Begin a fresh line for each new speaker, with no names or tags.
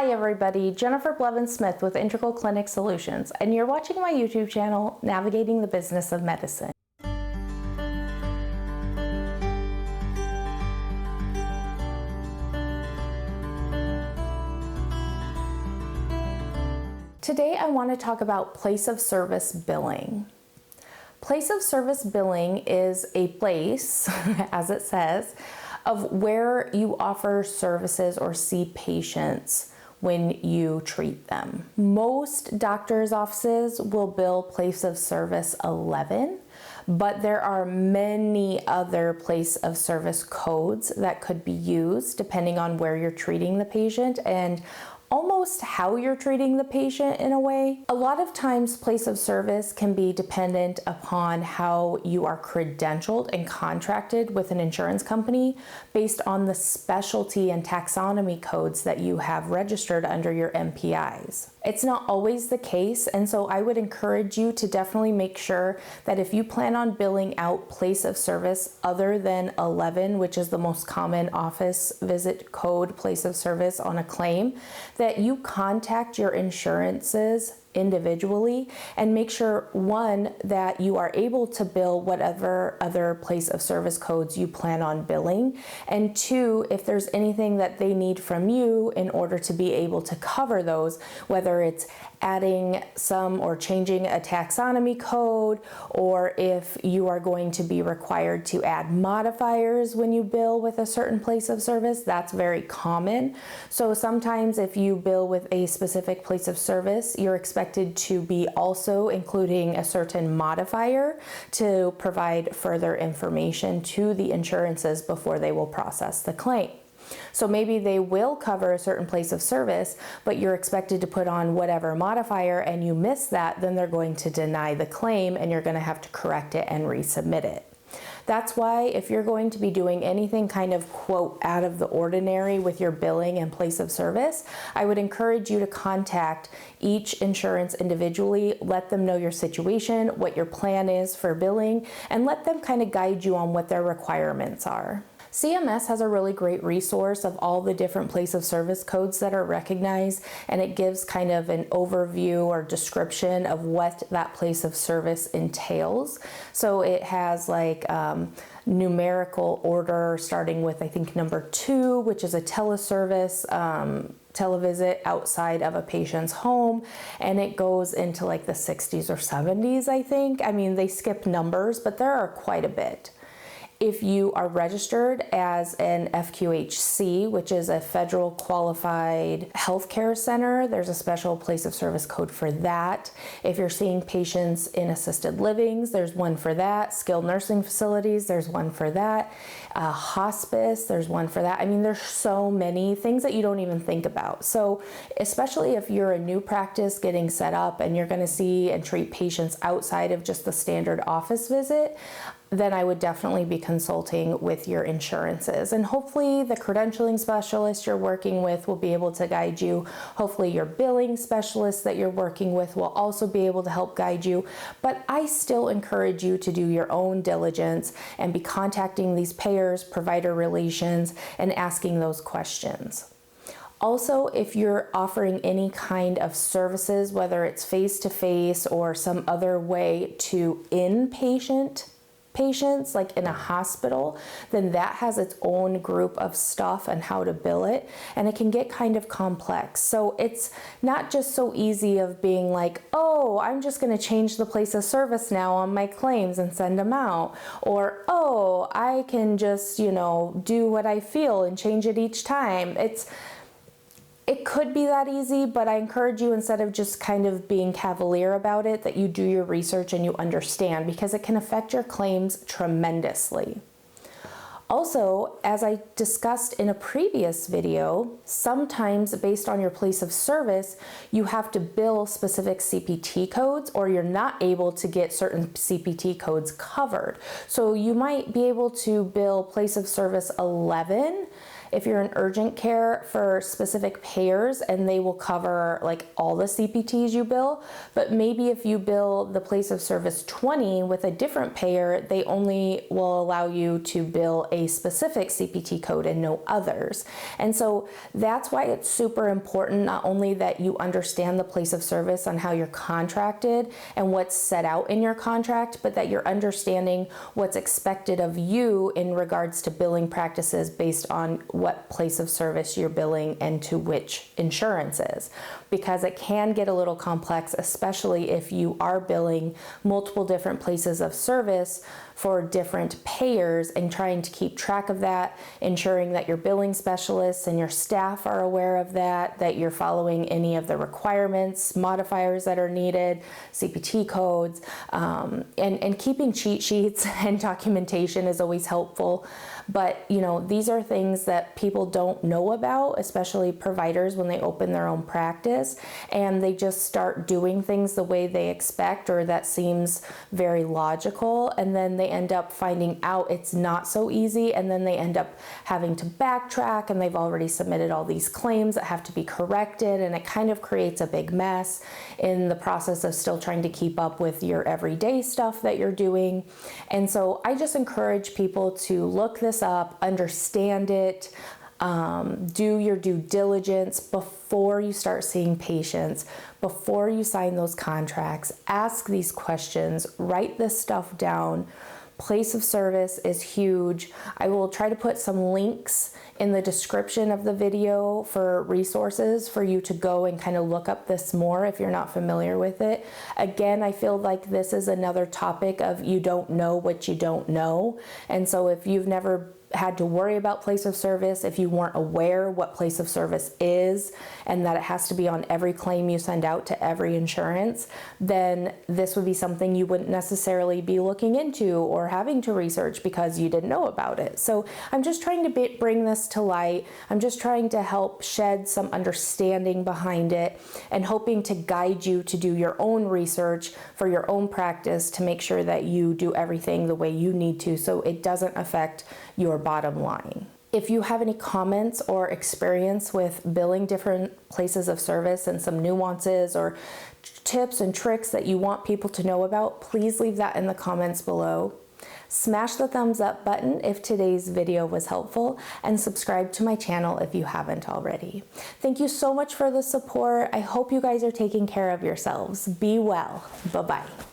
Hi everybody, Jennifer Blevins-Smith with Integral Clinic Solutions, and you're watching my YouTube channel, Navigating the Business of Medicine. Today I want to talk about place of service billing. Place of service billing is a place, as it says, of where you offer services or see patients when you treat them. Most doctors' offices will bill place of service 11, but there are many other place of service codes that could be used depending on where you're treating the patient and almost how you're treating the patient in a way. A lot of times place of service can be dependent upon how you are credentialed and contracted with an insurance company based on the specialty and taxonomy codes that you have registered under your MPIs. It's not always the case, and so I would encourage you to definitely make sure that if you plan on billing out place of service other than 11, which is the most common office visit code place of service on a claim, that you contact your insurances individually and make sure, one, that you are able to bill whatever other place of service codes you plan on billing, and two, if there's anything that they need from you in order to be able to cover those, whether it's adding some or changing a taxonomy code, or if you are going to be required to add modifiers when you bill with a certain place of service. That's very common. So sometimes if you bill with a specific place of service, you're expected to be also including a certain modifier to provide further information to the insurances before they will process the claim. So maybe they will cover a certain place of service, but you're expected to put on whatever modifier and you miss that, then they're going to deny the claim and you're going to have to correct it and resubmit it. That's why if you're going to be doing anything kind of quote out of the ordinary with your billing and place of service, I would encourage you to contact each insurance individually, let them know your situation, what your plan is for billing, and let them kind of guide you on what their requirements are. CMS has a really great resource of all the different place of service codes that are recognized, and it gives kind of an overview or description of what that place of service entails. So it has like numerical order starting with, I think, number 2, which is a teleservice, televisit outside of a patient's home, and it goes into like the 60s or 70s, I think. I mean, they skip numbers, but there are quite a bit. If you are registered as an FQHC, which is a federal qualified healthcare center, there's a special place of service code for that. If you're seeing patients in assisted livings, there's one for that. Skilled nursing facilities, there's one for that. Hospice, there's one for that. I mean, there's so many things that you don't even think about. So especially if you're a new practice getting set up and you're going to see and treat patients outside of just the standard office visit, then I would definitely be consulting with your insurances. And hopefully the credentialing specialist you're working with will be able to guide you. Hopefully your billing specialist that you're working with will also be able to help guide you. But I still encourage you to do your own diligence and be contacting these payers, provider relations, and asking those questions. Also, if you're offering any kind of services, whether it's face-to-face or some other way to inpatient patients, like in a hospital, then that has its own group of stuff and how to bill it, and it can get kind of complex. So it's not just so easy of being like, oh, I'm just going to change the place of service now on my claims and send them out, or oh, I can just, do what I feel and change it each time. It could be that easy, but I encourage you, instead of just kind of being cavalier about it, that you do your research and you understand, because it can affect your claims tremendously. Also, as I discussed in a previous video, sometimes based on your place of service, you have to bill specific CPT codes, or you're not able to get certain CPT codes covered. So you might be able to bill place of service 11 if you're in urgent care for specific payers, and they will cover like all the CPTs you bill, but maybe if you bill the place of service 20 with a different payer, they only will allow you to bill a specific CPT code and no others. And so that's why it's super important not only that you understand the place of service on how you're contracted and what's set out in your contract, but that you're understanding what's expected of you in regards to billing practices based on what place of service you're billing and to which insurances. Because it can get a little complex, especially if you are billing multiple different places of service for different payers and trying to keep track of that, ensuring that your billing specialists and your staff are aware of that you're following any of the requirements, modifiers that are needed, CPT codes, and keeping cheat sheets and documentation is always helpful. But these are things that people don't know about, especially providers when they open their own practice, and they just start doing things the way they expect or that seems very logical, and then they end up finding out it's not so easy, and then they end up having to backtrack, and they've already submitted all these claims that have to be corrected, and it kind of creates a big mess in the process of still trying to keep up with your everyday stuff that you're doing. And so I just encourage people to look this up, understand it, do your due diligence before you start seeing patients, before you sign those contracts. Ask these questions, write this stuff down. Place of service is huge. I will try to put some links in the description of the video for resources for you to go and kind of look up this more if you're not familiar with it. Again, I feel like this is another topic of you don't know what you don't know. And so if you've never had to worry about place of service, if you weren't aware what place of service is and that it has to be on every claim you send out to every insurance, then this would be something you wouldn't necessarily be looking into or having to research because you didn't know about it. So I'm just trying to bring this to light. I'm just trying to help shed some understanding behind it and hoping to guide you to do your own research for your own practice to make sure that you do everything the way you need to so it doesn't affect your bottom line. If you have any comments or experience with billing different places of service and some nuances or tips and tricks that you want people to know about, please leave that in the comments below. Smash the thumbs up button if today's video was helpful, and subscribe to my channel if you haven't already. Thank you so much for the support. I hope you guys are taking care of yourselves. Be well. Bye-bye.